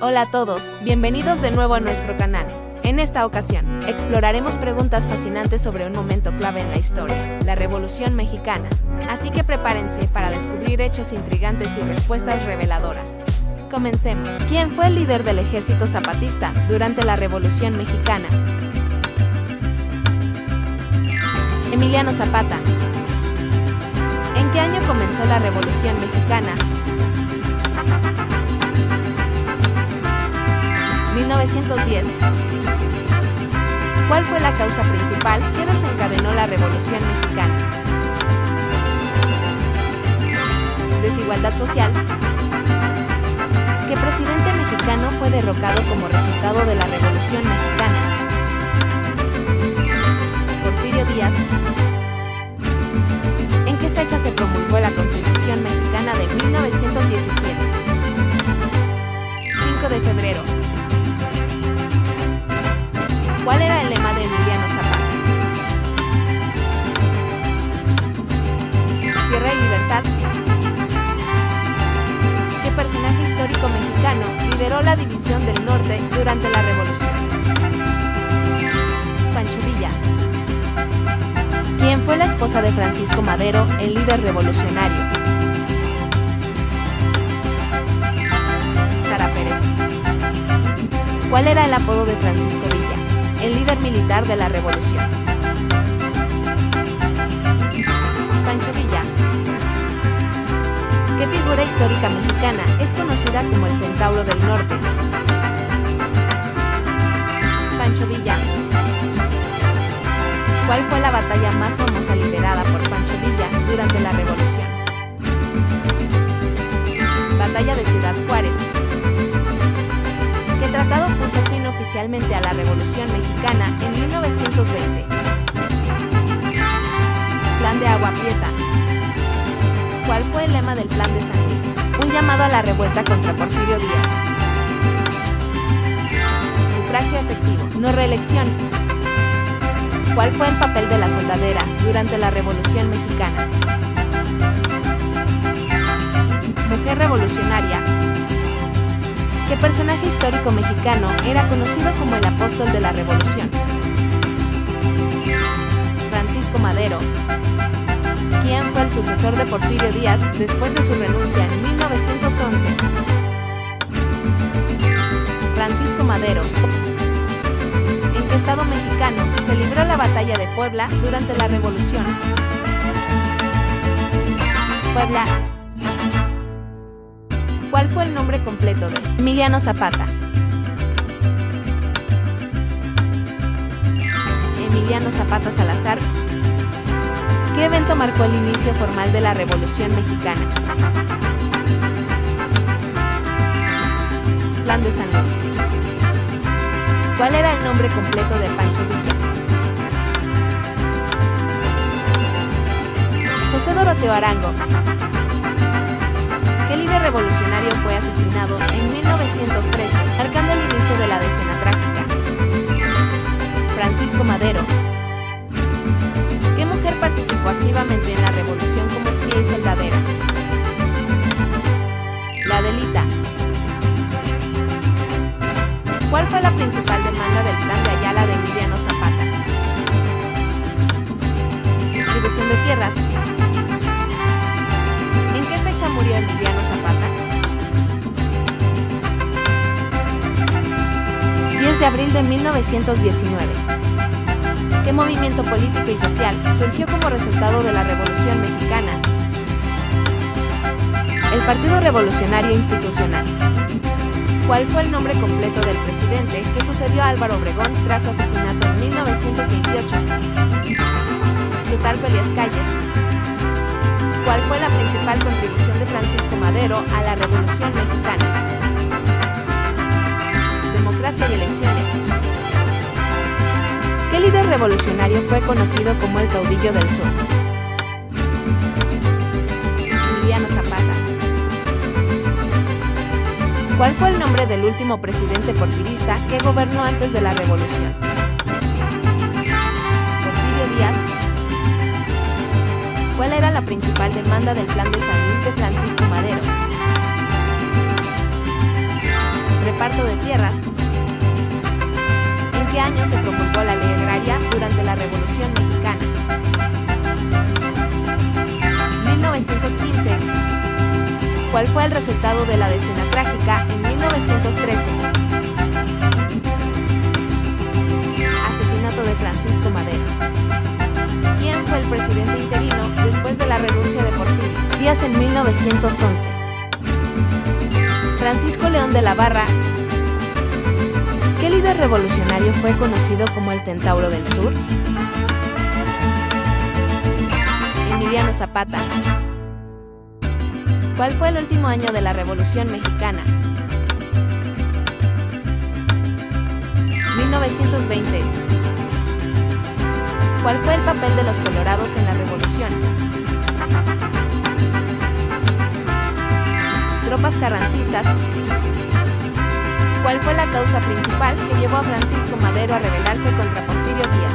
Hola a todos, bienvenidos de nuevo a nuestro canal. En esta ocasión, exploraremos preguntas fascinantes sobre un momento clave en la historia, la Revolución Mexicana. Así que prepárense para descubrir hechos intrigantes y respuestas reveladoras. Comencemos. ¿Quién fue el líder del ejército zapatista durante la Revolución Mexicana? Emiliano Zapata. ¿En qué año comenzó la Revolución Mexicana? 1910. ¿Cuál fue la causa principal que desencadenó la Revolución Mexicana? Desigualdad social. ¿Qué presidente mexicano fue derrocado como resultado de la Revolución Mexicana? Porfirio Díaz. ¿En qué fecha se promulgó la Constitución Mexicana de 1917? 5 de febrero. ¿Cuál era el lema de Emiliano Zapata? Tierra y libertad. ¿Qué personaje histórico mexicano lideró la división del norte durante la Revolución? Pancho Villa. ¿Quién fue la esposa de Francisco Madero, el líder revolucionario? Sara Pérez. ¿Cuál era el apodo de Francisco Villa, el líder militar de la Revolución? Pancho Villa. ¿Qué figura histórica mexicana es conocida como el Centauro del Norte? Pancho Villa. ¿Cuál fue la batalla más famosa liderada por Pancho Villa durante la Revolución? Batalla de Ciudad Juárez. ¿Qué tratado puso fin oficialmente a la Revolución Mexicana en 1920? Plan de Agua Prieta. ¿Cuál fue el lema del Plan de San Luis? Un llamado a la revuelta contra Porfirio Díaz. Sufragio efectivo, no reelección. ¿Cuál fue el papel de la soldadera durante la Revolución Mexicana? Mujer revolucionaria. ¿Qué personaje histórico mexicano era conocido como el apóstol de la Revolución? Francisco Madero. ¿Quién fue el sucesor de Porfirio Díaz después de su renuncia en 1911? Francisco Madero. ¿En qué estado mexicano se libró la batalla de Puebla durante la Revolución? Puebla. ¿Cuál fue el nombre completo de Emiliano Zapata? Emiliano Zapata Salazar. ¿Qué evento marcó el inicio formal de la Revolución Mexicana? Plan de San Luis. ¿Cuál era el nombre completo de Pancho Villa? José Doroteo Arango. ¿Qué líder revolucionario fue asesinado en 1913, marcando el inicio de la Decena Trágica? Francisco Madero. ¿Qué mujer participó activamente en la revolución como espía y soldadera? La Adelita. ¿Cuál fue la principal demanda del Plan de Ayala de Emiliano Zapata? Distribución de tierras. ¿En qué fecha murió Emiliano Zapata? 10 de abril de 1919. ¿Qué movimiento político y social surgió como resultado de la Revolución Mexicana? El Partido Revolucionario Institucional. ¿Cuál fue el nombre completo del presidente que sucedió a Álvaro Obregón tras su asesinato en 1928? Plutarco Elías Calles. ¿Cuál fue la principal contribución de Francisco Madero a la Revolución Mexicana? Democracia y elecciones. ¿Qué líder revolucionario fue conocido como el caudillo del sur? Emiliano Zapata. ¿Cuál fue el nombre del último presidente porfirista que gobernó antes de la Revolución? Porfirio Díaz. ¿Cuál era la principal demanda del Plan de San Luis de Francisco Madero? Reparto de tierras. ¿En qué año se promulgó la ley agraria durante la Revolución Mexicana? 1915. ¿Cuál fue el resultado de la Decena Trágica en 1913? Asesinato de Francisco Madero. ¿Quién fue el presidente interino después de la renuncia de Porfirio Díaz en 1911? Francisco León de la Barra. ¿Qué líder revolucionario fue conocido como el Centauro del Sur? Emiliano Zapata. ¿Cuál fue el último año de la Revolución Mexicana? 1920. ¿Cuál fue el papel de los colorados en la revolución? Tropas carrancistas. ¿Cuál fue la causa principal que llevó a Francisco Madero a rebelarse contra Porfirio Díaz?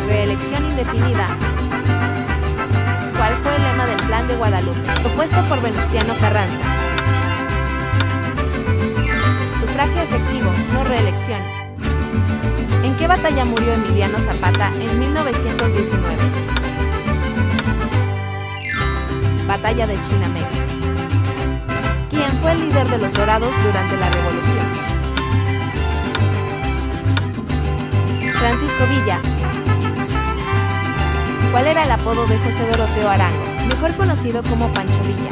Reelección indefinida. ¿Cuál fue el lema del Plan de Guadalupe, propuesto por Venustiano Carranza? Sufragio efectivo, no reelección. ¿En qué batalla murió Emiliano Zapata en 1919? Batalla de Chinameca. ¿Quién fue el líder de los Dorados durante la Revolución? Francisco Villa. ¿Cuál era el apodo de José Doroteo Arango, mejor conocido como Pancho Villa?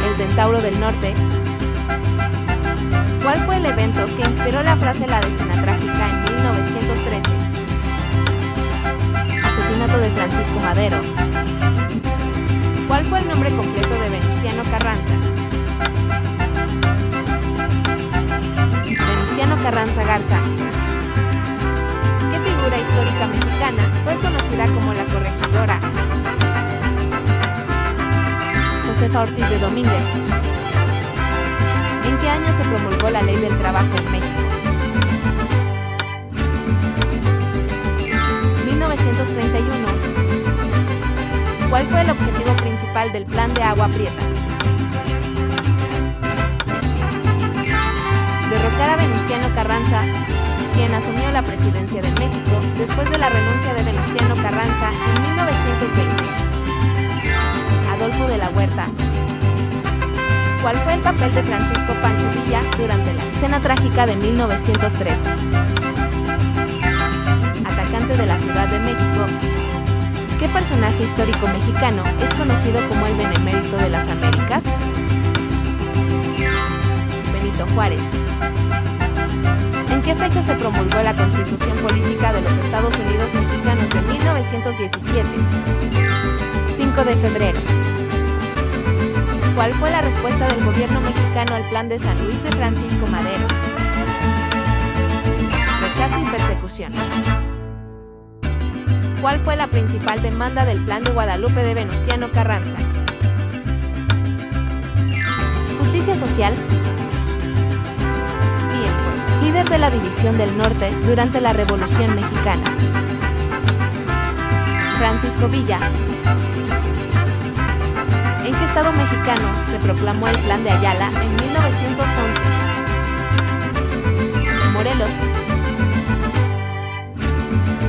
El Centauro del Norte. ¿Cuál fue el evento que inspiró la frase La Decena Trágica en 1913? Asesinato de Francisco Madero. ¿Cuál fue el nombre completo de Venustiano Carranza? Venustiano Carranza Garza. ¿Qué figura histórica mexicana fue conocida como la Corregidora? Josefa Ortiz de Domínguez. ¿En qué año se promulgó la Ley del Trabajo en México? 1931. ¿Cuál fue el objetivo principal del Plan de Agua Prieta? Derrocar a Venustiano Carranza, quien asumió la presidencia de México después de la renuncia de Venustiano Carranza en 1920. Adolfo de la Huerta. ¿Cuál fue el papel de Francisco Pancho Villa durante la Decena Trágica de 1913? Atacante de la Ciudad de México. ¿Qué personaje histórico mexicano es conocido como el Benemérito de las Américas? Benito Juárez. ¿En qué fecha se promulgó la Constitución Política de los Estados Unidos Mexicanos de 1917? 5 de febrero. ¿Cuál fue la respuesta del gobierno mexicano al Plan de San Luis de Francisco Madero? Rechazo y persecución. ¿Cuál fue la principal demanda del Plan de Guadalupe de Venustiano Carranza? Justicia social. Tiempo. Líder de la División del Norte durante la Revolución Mexicana. Francisco Villa. ¿En qué estado mexicano se proclamó el Plan de Ayala en 1911? Morelos.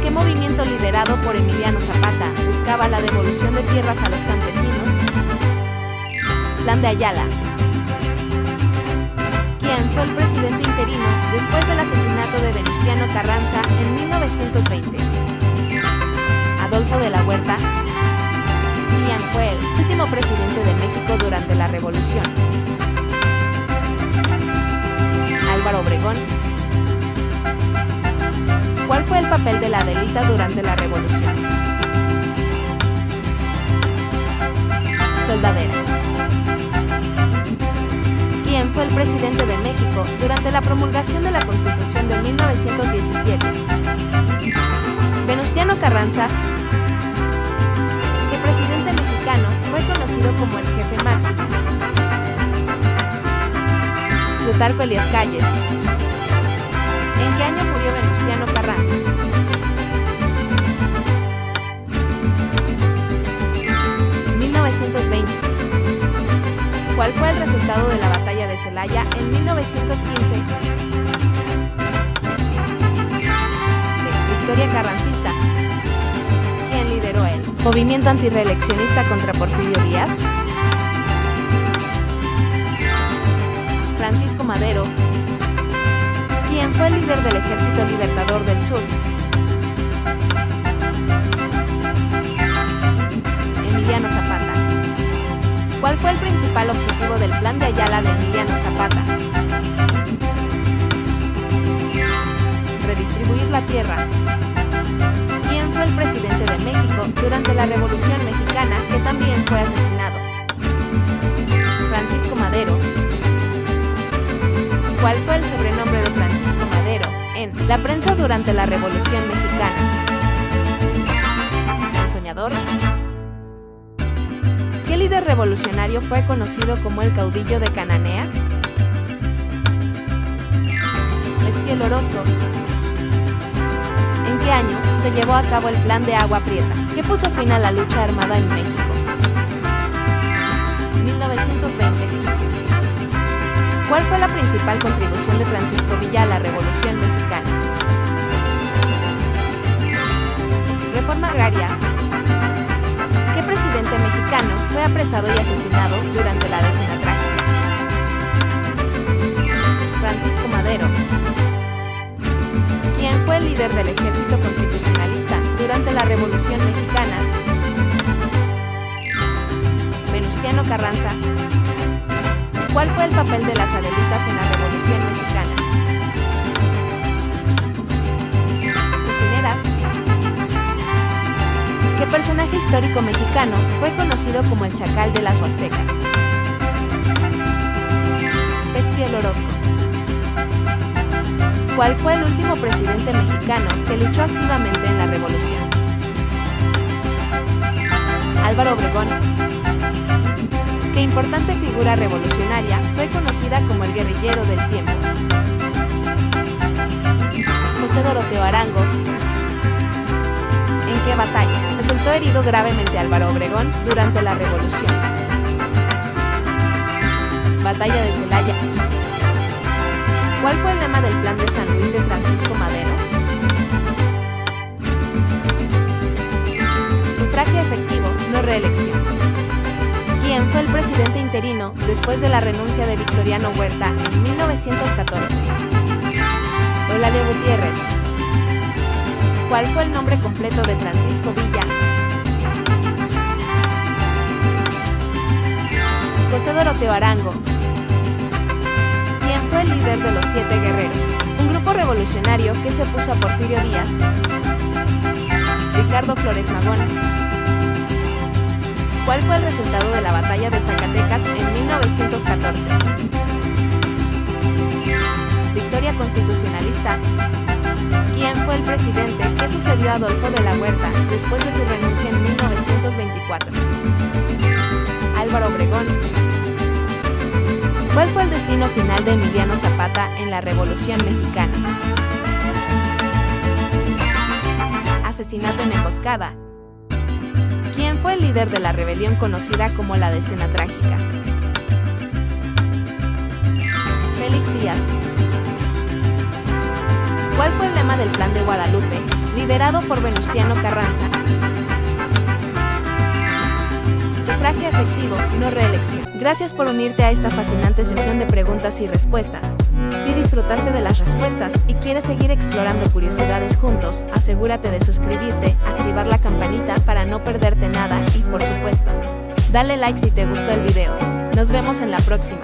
¿Qué movimiento liderado por Emiliano Zapata buscaba la devolución de tierras a los campesinos? Plan de Ayala. ¿Quién fue el presidente interino después del asesinato de Venustiano Carranza en 1920? Adolfo de la Huerta. ¿Quién fue el último presidente de México durante la Revolución? Álvaro Obregón. ¿Cuál fue el papel de la Adelita durante la Revolución? Soldadera. ¿Quién fue el presidente de México durante la promulgación de la Constitución de 1917? Venustiano Carranza. ¿Qué presidente mexicano fue conocido como el jefe máximo? Plutarco Elías Calles. ¿En qué año murió Venustiano Carranza? 1920. ¿Cuál fue el resultado de la batalla de Celaya en 1915? Victoria carrancista. ¿Quién lideró el movimiento antirreeleccionista contra Porfirio Díaz? Francisco Madero. ¿Quién fue el líder del Ejército Libertador del Sur? Emiliano Zapata. ¿Cuál fue el principal objetivo del Plan de Ayala de Emiliano Zapata? Redistribuir la tierra. ¿Quién fue el presidente de México durante la Revolución Mexicana que también fue asesinado? Francisco Madero. ¿Cuál fue el sobrenombre de Francisco Madero en la prensa durante la Revolución Mexicana? ¿El soñador? ¿Qué líder revolucionario fue conocido como el caudillo de Cananea? Eskiel Orozco. ¿En qué año se llevó a cabo el Plan de Agua Prieta, que puso fin a la lucha armada en México? 1920. ¿Cuál fue la principal contribución de Francisco Villa a la Revolución Mexicana? Reforma agraria. ¿Qué presidente mexicano fue apresado y asesinado durante la Décima Trágica? Francisco Madero. ¿Quién fue el líder del Ejército Constitucionalista durante la Revolución Mexicana? Venustiano Carranza. ¿Cuál fue el papel de las Adelitas en la Revolución Mexicana? Cocineras. ¿Qué personaje histórico mexicano fue conocido como el Chacal de las Huastecas? Eskiel Orozco. ¿Cuál fue el último presidente mexicano que luchó activamente en la Revolución? Álvaro Obregón. ¿Qué importante figura revolucionaria fue conocida como el guerrillero del tiempo? José Doroteo Arango. ¿En qué batalla resultó herido gravemente Álvaro Obregón durante la Revolución? Batalla de Celaya. ¿Cuál fue el lema del Plan de San Luis de Francisco Madero? Sufragio efectivo, no reelección. ¿Quién fue el presidente interino después de la renuncia de Victoriano Huerta en 1914? Eulalio Gutiérrez. ¿Cuál fue el nombre completo de Francisco Villa? José Doroteo Arango. ¿Quién fue el líder de los 7 guerreros? Un grupo revolucionario que se opuso a Porfirio Díaz. Ricardo Flores Magón. ¿Cuál fue el resultado de la batalla de Zacatecas en 1914? Victoria constitucionalista. ¿Quién fue el presidente que sucedió a Adolfo de la Huerta después de su renuncia en 1924? Álvaro Obregón. ¿Cuál fue el destino final de Emiliano Zapata en la Revolución Mexicana? Asesinato en emboscada. ¿Quién fue el líder de la rebelión conocida como la Decena Trágica? Félix Díaz. ¿Cuál fue el lema del Plan de Guadalupe, liderado por Venustiano Carranza? Sufragio efectivo, no reelección. Gracias por unirte a esta fascinante sesión de preguntas y respuestas. Si disfrutaste de las respuestas y quieres seguir explorando curiosidades juntos, asegúrate de suscribirte, activar la campanita para no perderte nada y, por supuesto, dale like si te gustó el video. Nos vemos en la próxima.